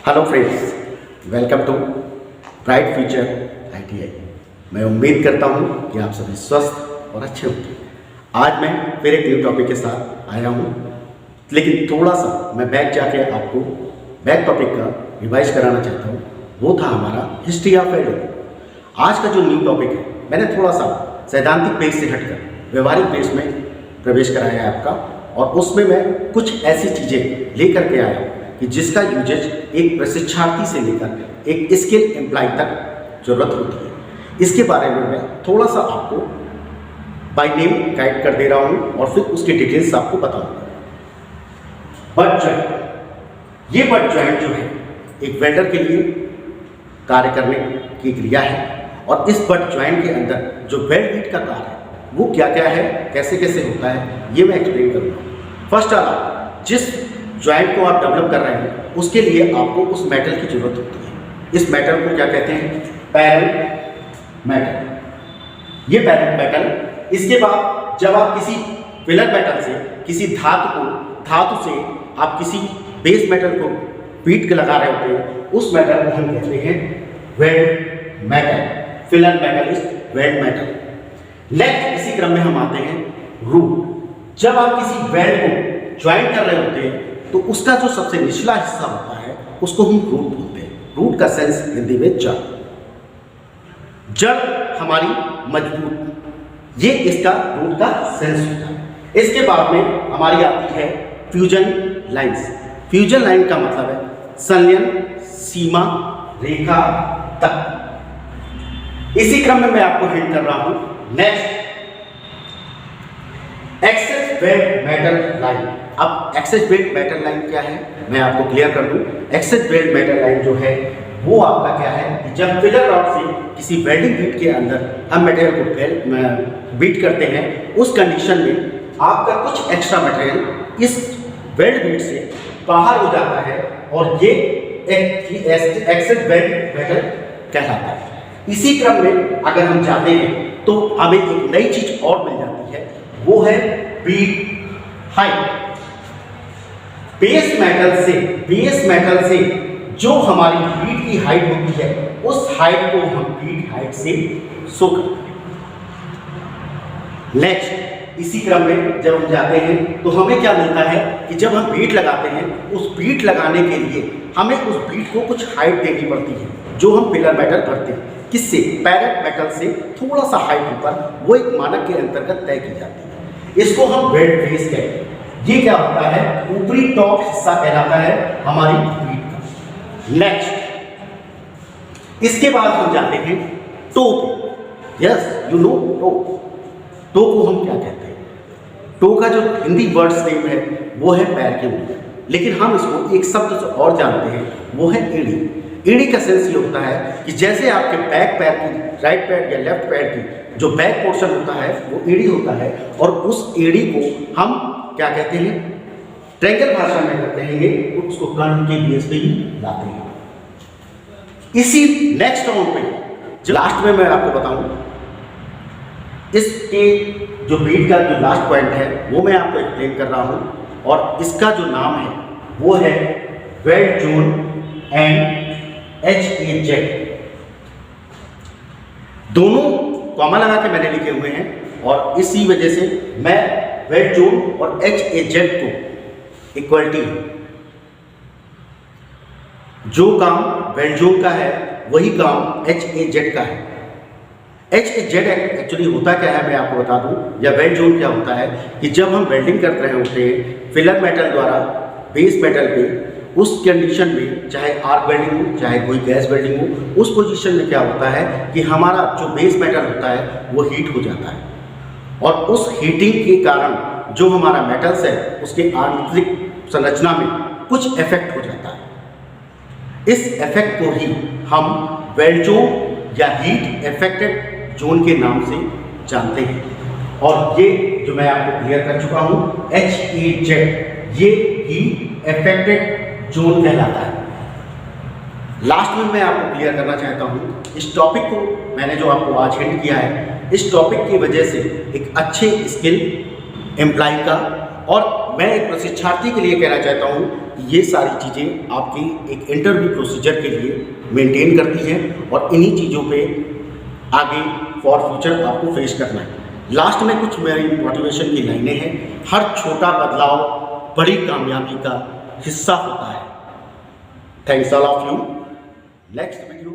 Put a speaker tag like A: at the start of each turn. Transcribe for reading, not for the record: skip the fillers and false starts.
A: Hello friends, welcome to bright future ITI। मैं उम्मीद करता हूँ कि आप सभी स्वस्थ और अच्छे होंगे। आज मैं फिर एक न्यू टॉपिक के साथ आया हूँ, लेकिन थोड़ा सा मैं बैक जाके आपको बैक टॉपिक का रिवाइज कराना चाहता हूँ। वो था हमारा हिस्ट्री ऑफ एडो। आज का जो न्यू टॉपिक है, मैंने थोड़ा सा सैद्धांतिक पेज से हटकर व्यवहारिक पेज में प्रवेश कराया है आपका, और उसमें मैं कुछ ऐसी चीज़ें लेकर के आया हूँ कि जिसका यूजेज एक प्रशिक्षार्थी से लेकर एक स्किल एम्प्लॉय तक जरूरत होती है। इसके बारे में मैं थोड़ा सा आपको बाय नेम गाइड कर दे रहा हूँ और फिर उसकी डिटेल्स आपको बताऊंगा। बट जॉइंट, ये बट जॉइंट जो है एक वेल्डर के लिए कार्य करने की क्रिया है, और इस बट जॉइंट के अंदर जो वेल्ड हीट का कार्य है वो क्या क्या है, कैसे कैसे होता है, ये मैं एक्सप्लेन करूँगा। फर्स्ट ऑफ ऑल, जिस जॉइंट को आप डेवलप कर रहे हैं उसके लिए आपको उस मेटल की जरूरत होती है। इस मेटल को क्या कहते हैं? Parent metal. ये पैरेंट मेटल, इसके बाद जब आप किसी फिलर मेटल से, किसी धातु से आप किसी बेस मेटल को बीट के लगा रहे होते हैं, उस मेटल को हम कहते हैं weld metal. Filler metal is weld metal. Next इसी क्रम में हम आते हैं रूट। जब आप किसी वेल्ड को ज्वाइन कर रहे होते हैं तो उसका जो सबसे निचला हिस्सा होता है उसको हम रूट बोलते हैं। रूट का सेंस हिंदी में जड़। जड़ हमारी मजबूत, ये इसका रूट का सेंस होता है। इसके बाद में हमारी आती है फ्यूजन लाइंस। फ्यूजन लाइन का मतलब है संलयन सीमा रेखा तक। इसी क्रम में मैं आपको हिंट कर रहा हूं। Next, excess weld metal line. अब एक्सेस वेल्ड मेटल लाइन क्या है मैं आपको क्लियर कर दूं। एक्सेस वेल्ड मेटल लाइन जो है वो आपका क्या है कि जब फिलर रॉड से किसी वेल्डिंग बीट के अंदर हम मटेरियल को बीट करते हैं, उस कंडीशन में आपका कुछ एक्स्ट्रा मटेरियल इस वेल्ड बीट से बाहर हो जाता है, और ये एक्सेस वेल्ड मेटल कहलाता है। इसी क्रम में अगर हम जाते हैं तो हमें एक नई चीज और मिल जाती है, वो है बीट हाइट। बेस मेटल से जो हमारी बीट की हाइट होती है, उस हाइट को हम बीट हाइट से शो करते हैं। नेक्स्ट, इसी क्रम में जब हम जाते हैं तो हमें क्या मिलता है कि जब हम बीट लगाते हैं, उस बीट लगाने के लिए हमें उस बीट को कुछ हाइट देनी पड़ती है, जो हम पिलर मेटल भरते हैं। किससे? पैरेंट मेटल से थोड़ा सा हाइट ऊपर, वो एक मानक के अंतर्गत तय की जाती है। इसको हम वेल्ड फेस कहते हैं। ये क्या होता है? ऊपरी टॉप हिस्सा कहलाता है हमारी बीट का। नेक्स्ट, इसके बाद हम जाते हैं टो पे। Yes, you know toe. Toe को हम क्या कहते हैं? टो का जो हिंदी वर्ड नेम है वो है पैर के ऊपर, लेकिन हम इसको एक शब्द से और जानते हैं, वो है एड़ी। एड़ी का सेंस ये होता है कि जैसे आपके बैक पैर की, राइट पैर या लेफ्ट पैर की जो बैक पोर्शन होता है वो एड़ी होता है, और उस एड़ी को हम क्या कहते हैं? ट्रेंगल भाषा में कहते हैं, उसको कर्ण के बेस पे ही लाते हैं। इसी नेक्स्ट राउंड पे जो लास्ट में मैं आपको बताऊं, इसके जो बीट का जो लास्ट पॉइंट है वो मैं आपको एक्सप्लेन कर रहा हूं, और इसका जो नाम है वो है वेल्ड जोन एंड HAZ। दोनों कॉमा लगा के मैंने लिखे हुए हैं, और इसी वजह से मैं वेल्ड जोन और HAZ को इक्वलिटी, जो काम वेल्ड जोन का है वही काम HAZ का है। HAZ एक्चुअली होता क्या है मैं आपको बता दूं, या वेल्ड जोन क्या होता है कि जब हम वेल्डिंग कर रहे होते हैं फिलर मेटल द्वारा बेस मेटल पे, उस कंडीशन में चाहे आर्क वेल्डिंग हो चाहे कोई गैस वेल्डिंग हो, उस पोजीशन में क्या होता है कि हमारा जो बेस मेटल होता है वो हीट हो जाता है, और उस हीटिंग के कारण जो हमारा मेटल्स है उसके आंतरिक संरचना में कुछ इफेक्ट हो जाता है। इस इफेक्ट को ही हम वेल्ड जोन या हीट इफेक्टेड जोन के नाम से जानते हैं, और ये जो मैं आपको क्लियर कर चुका हूँ, HAZ, ये हीट इफेक्टेड जोन कहलाता है। लास्ट में मैं आपको क्लियर करना चाहता हूँ, इस टॉपिक को मैंने जो आपको आज हिंट किया है, इस टॉपिक की वजह से एक अच्छे स्किल एम्प्लॉय का और मैं एक प्रशिक्षार्थी के लिए कहना चाहता हूँ कि ये सारी चीज़ें आपकी एक इंटरव्यू प्रोसीजर के लिए मेंटेन करती हैं और इन्हीं चीज़ों पे आगे फॉर फ्यूचर आपको फेस करना है। लास्ट में कुछ मेरी मोटिवेशन की लाइनें हैं। हर छोटा बदलाव बड़ी कामयाबी का हिस्सा होता है। Thanks all of you. Next video